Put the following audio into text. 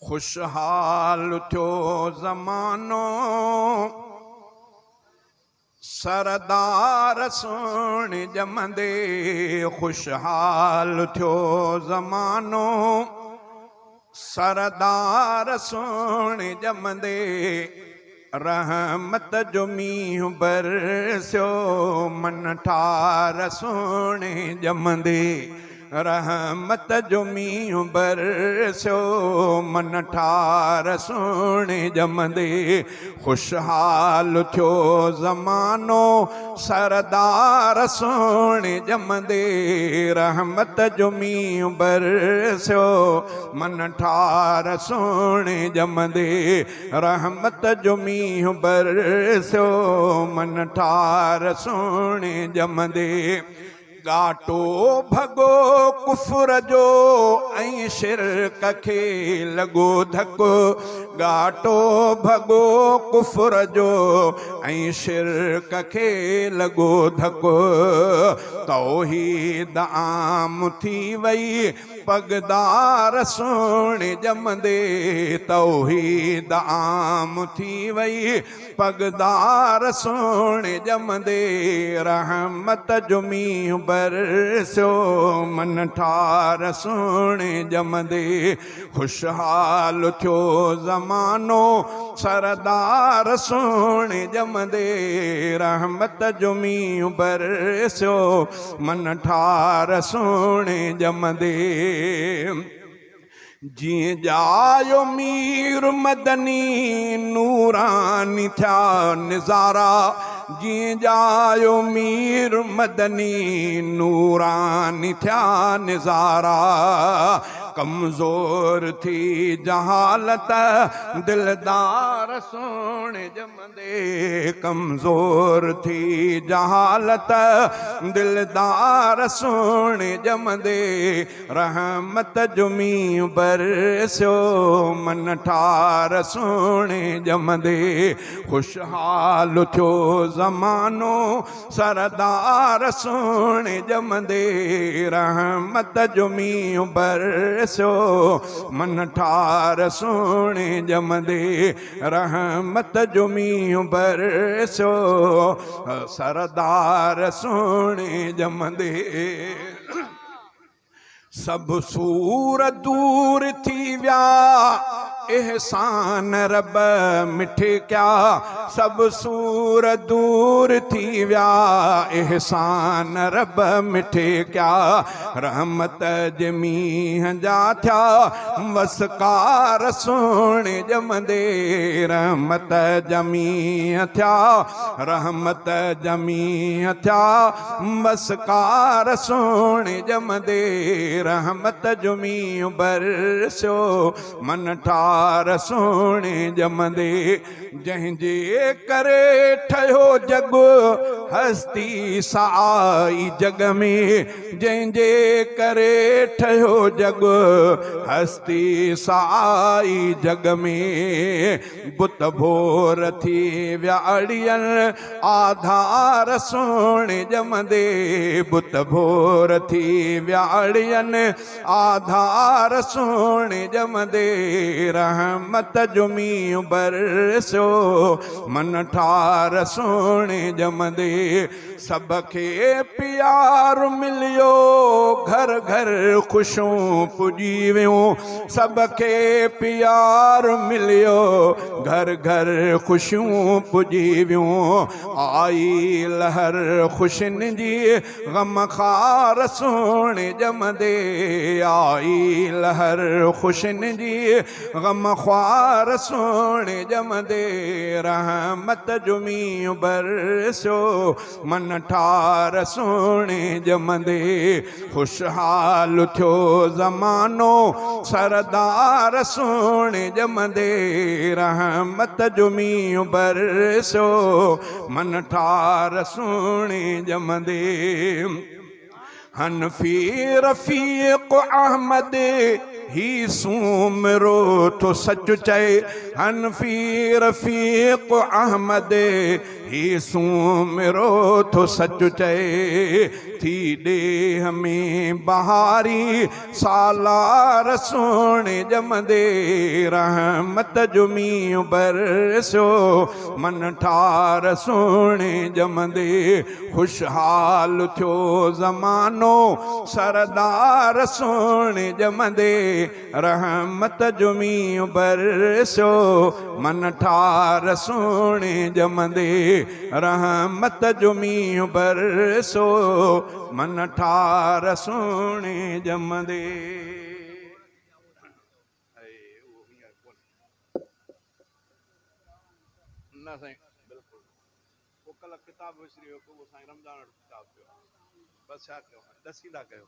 खुशहाल थियो ज़मानो सरदार सोने जमंदे। खुशहाल थियो ज़मानो सरदार सोने जमंदे। रहमत जो मींहुं बरसियो मन ठार सोने जमंदे। रहमत जो मींहुं बरसियो मन ठार सोने जमंदे। खुशहाल थियो ज़मानो सरदार सोने जमंदे। रहमत जो मींहुं बरसियो मन ठार सोने जमंदे। रहमत जो मींहुं बरसियो मन ठार सोने जमंदे। गाटो भगो कुफर जो ऐं शिरक खे लॻो धको। गाटो भगो कुफर जो ऐं शिरक खे लॻो धको। तौहीद आम थी वई पगदार सोने जमंदे। तौहीद आम थी वई पगदार सोने जमंदे। रहमत जो मींहुं बरसियो मन ठार सोने जमंदे। खुशहाल थियो ज़मानो सरदार सोने जमंदे। रहमत जो मींहुं बरसियो मन ठार सोने जमंदे। जीअं जायो मीर मदनी नूरानी थिया निज़ारा। जीअं जायो मीर मदनी नूरानी थिया निज़ारा। कमज़ोर थी जहालत दिलदार सोने जमंदे। कमज़ोर थी जहालत दिलदार सोने जमंदे। रहमत जो मींहुं बरसियो मन ठार सोने जमंदे। खुशहाल थियो ज़मानो सरदार सोने जमंदे। रहमत जो मींहुं बरसियो मन ठार सोने जमंदे। रहमत जो मींहुं बरसियो सरदार सोने जमंदे। सब सूर दूर थी विया एहसान रब मिठे क्या। सब सूर दूर थी विया एहसान रब मिठे क्या। रहमत जे मींहं जा थिया वसकार सोने जमंदे। रहमत जा मींहं थिया रहमत जा मींहं थिया वसकार सोने जमंदे। रहमत जो मींहुं बरसियो मन ठार सोने जमंदे। जंहिंजे करे ठहियो जग हस्ती साई जग में। जंहिंजे करे ठहियो जग हस्ती साई जग में। बुत भोर थी विया अड़ियल आधार सोने जमंदे। बुत भोर थी विया अड़ियल आधार सोने जमंदे। रहमत जो मींहुं बरसियो मन ठार सोने जमंदे। सबखे प्यार मिलियो घर घर ख़ुशियूं पुॼी वियूं। सबखे प्यार मिलियो घर घर ख़ुशियूं पुॼी वियूं। आई लहर ख़ुशियुनि जी ग़म ख़ार सोने जमंदे। आई लहर ख़ुशियुनि जी ग़म ख़्वार सोने जमंदे। रहमत जो मींहुं बरसियो मन ठार सोने जमंदे। खुशहाल थियो ज़मानो सरदार सोने जमंदे। रहमत जो मींहुं बरसियो मन ठार सोने जमंदे। हनफी रफ़ीक़ अहमद ही सूमरो तो सच चए हनफी रफ़ीक़ अहमद ही सूमरो तो सच चए थी ॾेह में बहारी सालार सोणे जमदे रहमत जो मींहुं बरसियो मन ठार सोणे जमदे खुशहाल थियो ज़मानो सरदार सोणे जमदे रहमत जो मींहुं बरसियो मन ठार सोणे जमदे रहमत जो मींहुं बरसियो मन ठार सोणे जमदे। न साईं बिल्कुलु पोइ कल्ह किताब विसरी वियो को साईं रमज़ान जो किताब पियो बसि छा कयो ॾसींदा कयो।